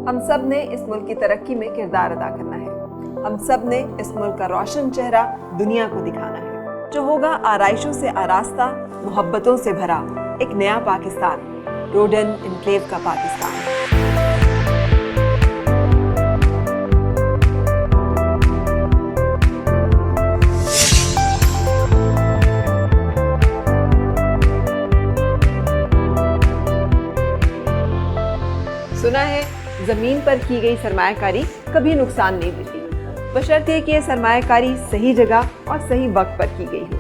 ہم سب نے اس ملک کی ترقی میں کردار ادا کرنا ہے. ہم سب نے اس ملک کا روشن چہرہ دنیا کو دکھانا ہے، جو ہوگا آرائشوں سے آراستہ، محبتوں سے بھرا ایک نیا پاکستان، روڈن انکلیو کا پاکستان. سنا ہے زمین پر کی گئی سرمایہ کاری کبھی نقصان نہیں دیتی، بشرطیہ کہ یہ سرمایہ کاری صحیح جگہ اور صحیح وقت پر کی گئی ہو.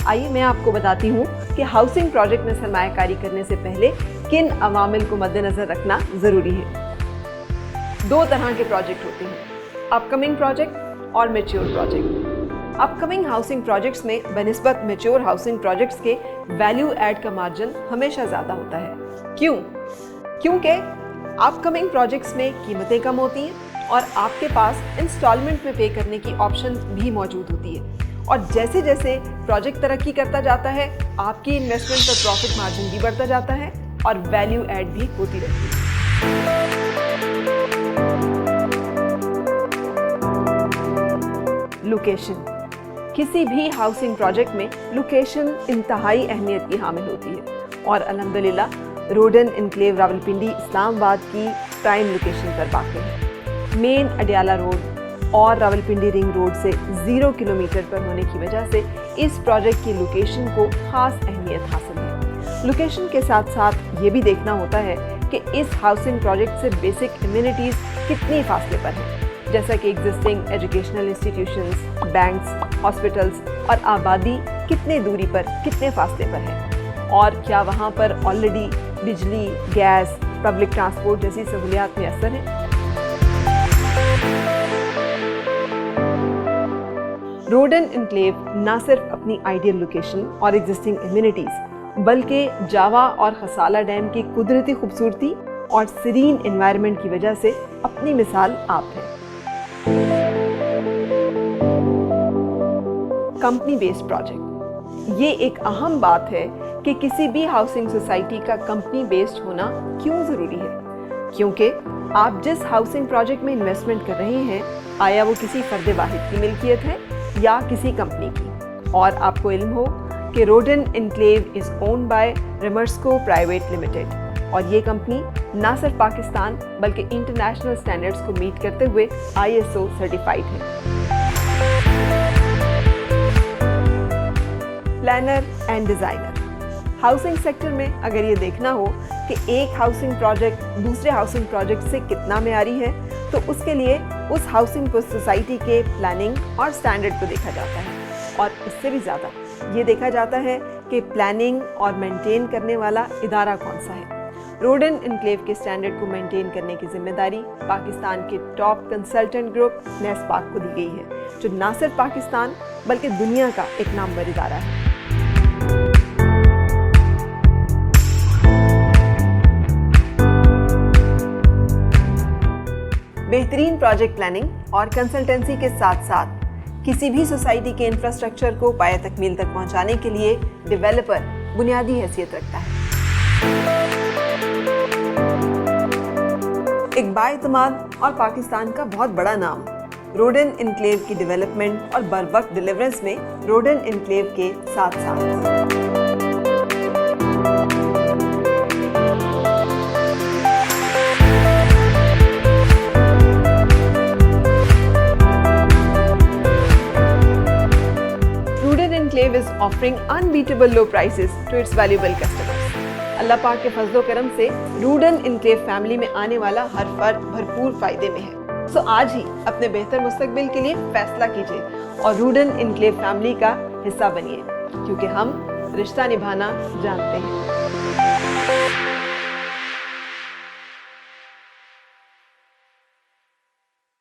آئیے میں آپ کو بتاتی ہوں کہ ہاؤسنگ پروجیکٹ میں سرمایہ کاری کرنے سے پہلے کن عوامل کو مد نظر رکھنا ضروری ہے. 2 طرح کے پروجیکٹ ہوتے ہیں، اپ کمنگ پروجیکٹ اور میچور پروجیکٹ. اپ کمنگ ہاؤسنگ پروجیکٹس میں بنسبت میچور ہاؤسنگ پروجیکٹس کے ویلیو ایڈ کا مارجن ہمیشہ زیادہ ہوتا ہے. کیونکہ اپ کمنگ پروجیکٹس میں قیمتیں کم ہوتی ہیں اور آپ کے پاس انسٹالمنٹ میں پے کرنے کی آپشن بھی موجود ہوتی ہے. اور جیسے جیسے پروجیکٹ ترقی کرتا جاتا ہے، آپ کی انویسٹمنٹ پر پروفٹ مارجن بھی بڑھتا جاتا ہے اور ویلیو ایڈ بھی ہوتی رہتی ہے. لوکیشن. کسی بھی ہاؤسنگ پروجیکٹ میں لوکیشن انتہائی اہمیت کی حامل ہوتی ہے اور الحمدللہ روڈن انکلیو راولپنڈی اسلام آباد کی پرائم لوکیشن پر واقع ہے. مین اڈیالہ روڈ اور راولپنڈی رنگ روڈ سے 0 کلومیٹر پر ہونے کی وجہ سے اس پروجیکٹ کی لوکیشن کو خاص اہمیت حاصل ہے. لوکیشن کے ساتھ ساتھ یہ بھی دیکھنا ہوتا ہے کہ اس ہاؤسنگ پروجیکٹ سے بیسک امیونٹیز کتنی فاصلے پر ہیں، جیسا کہ existing educational institutions, banks, hospitals اور آبادی کتنے دوری پر، کتنے فاصلے پر ہے، اور کیا وہاں پر آلریڈی بجلی، گیس، پبلک ٹرانسپورٹ جیسی سہولیات میسر ہیں. روڈن انکلیو نہ صرف اپنی آئیڈیل لوکیشن اور ایگزسٹنگ امیونٹیز بلکہ جاوا اور خسالہ ڈیم کی قدرتی خوبصورتی اور سرین انوائرمنٹ کی وجہ سے اپنی مثال آپ ہے. Company based project. یہ ایک اہم بات ہے کہ کسی بھی ہاؤسنگ سوسائٹی کا کمپنی بیسڈ ہونا کیوں ضروری ہے، کیونکہ آپ جس ہاؤسنگ پروجیکٹ میں انویسٹمنٹ کر رہے ہیں، آیا وہ کسی فرد واحد کی ملکیت ہے یا کسی کمپنی کی. اور آپ کو علم ہو کہ Roden enclave is owned by ریمرسکو پرائیویٹ لمیٹڈ، اور یہ کمپنی نہ صرف پاکستان بلکہ انٹرنیشنل سٹینڈرڈز کو میٹ کرتے ہوئے ISO سرٹیفائڈ ہے. Planner and designer. Housing sector میں اگر یہ دیکھنا ہو کہ ایک ہاؤسنگ پروجیکٹ دوسرے ہاؤسنگ پروجیکٹ سے کتنا معیاری ہے، تو اس کے لیے اس ہاؤسنگ سوسائٹی کے پلاننگ اور سٹینڈرڈ کو دیکھا جاتا ہے، اور اس سے بھی زیادہ یہ دیکھا جاتا ہے کہ پلاننگ اور مینٹین کرنے والا ادارہ کون سا ہے. روڈن انکلیو کے سٹینڈرڈ کو مینٹین کرنے کی ذمہ داری پاکستان کے ٹاپ کنسلٹنٹ گروپ نیسپاک کو دی گئی ہے، جو نہ صرف پاکستان بلکہ دنیا کا ایک نامور ادارہ ہے. بہترین پروجیکٹ پلاننگ اور کنسلٹنسی کے ساتھ ساتھ کسی بھی سوسائٹی کے انفراسٹرکچر کو پایہ تکمیل تک پہنچانے کے لیے ڈیولپر بنیادی حیثیت رکھتا ہے. ایک بااعتماد اور پاکستان کا بہت بڑا نام، روڈن انکلیو کی ڈیولپمنٹ اور بروقت ڈیلیورنس میں روڈن انکلیو کے ساتھ ساتھ is offering unbeatable low prices to its valuable customers. اللہ پاک کے فضل و کرم سے روڈن انکلیو فیملی میں آنے والا ہر فرد بھرپور فائدے میں ہے. سو آج ہی اپنے بہتر مستقبل کے لیے فیصلہ کیجیے اور روڈن انکلیو فیملی کا حصہ بنیے، کیونکہ ہم رشتہ نبھانا جانتے ہیں.